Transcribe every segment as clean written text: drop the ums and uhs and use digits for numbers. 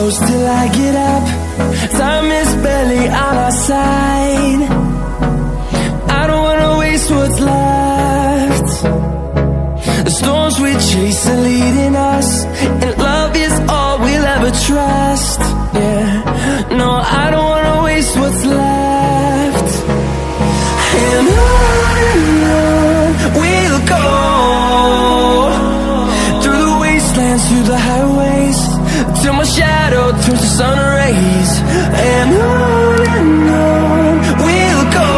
close till I get up. Time is barely on our side. I don't wanna waste what's left. The storms we chase are leading us, and love is all we'll ever trust. Yeah, no, I don't wanna waste what's left. And on we'll go, through the wastelands, through the highways, till my shadow turns to sun rays. And on we'll go,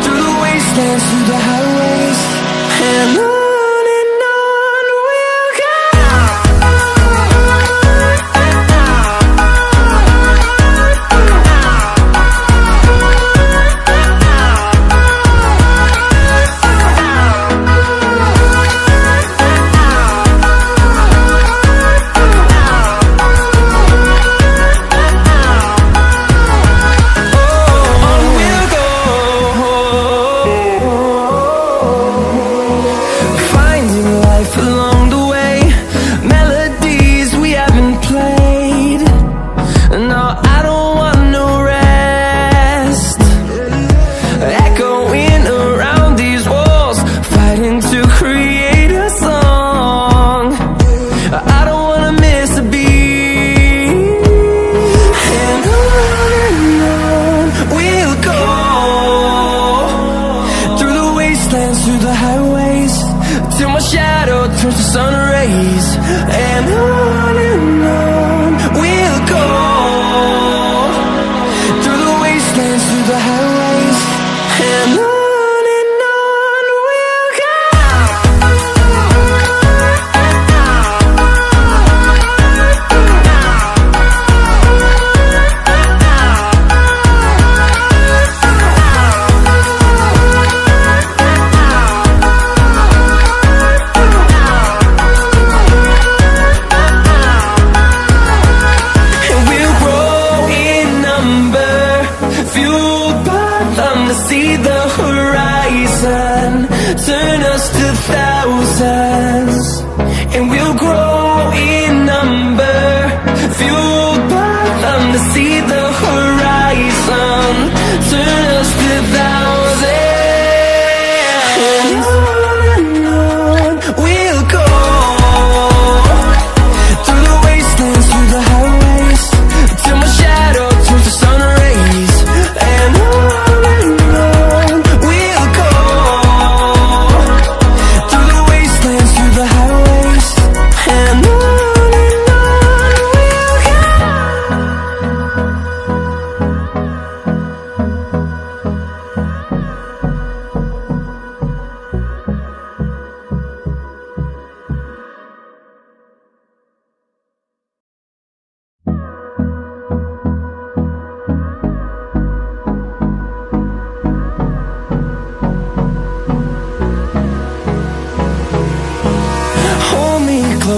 through the wastelands, through the highways, and on we'll go.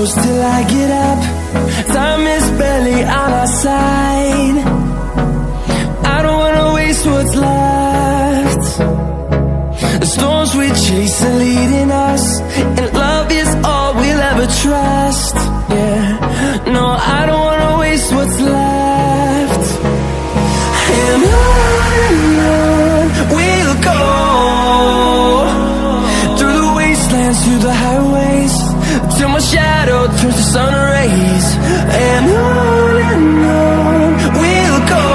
Till I get up, time is barely on our side. I don't wanna waste what's left. The storms we chase are leading us, and love is all we'll ever trust. Yeah, no, I don't wanna waste what's left. And on we'll go, through the wastelands, through the highways, till my shadow turns to sun rays. And on we'll go,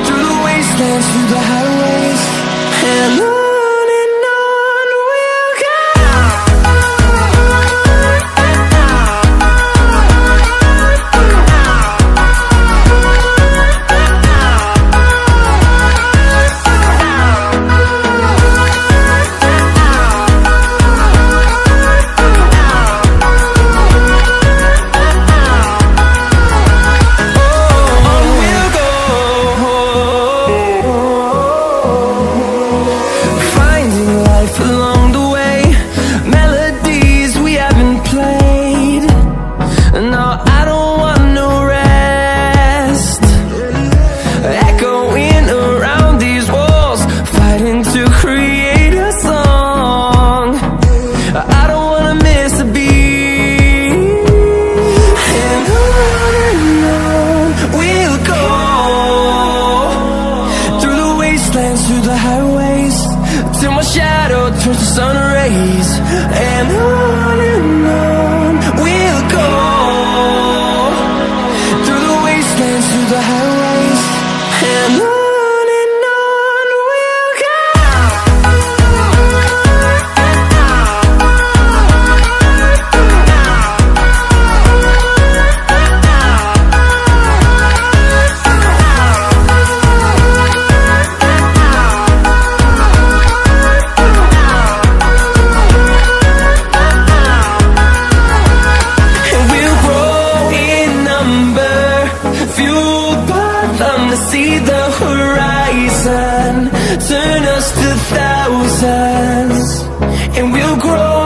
through the wastelands, through the highways, and on we'll go. the highways, and on we'll go. And we'll grow in number, fueled by them to see the horizon, turn us to thousands, and we'll grow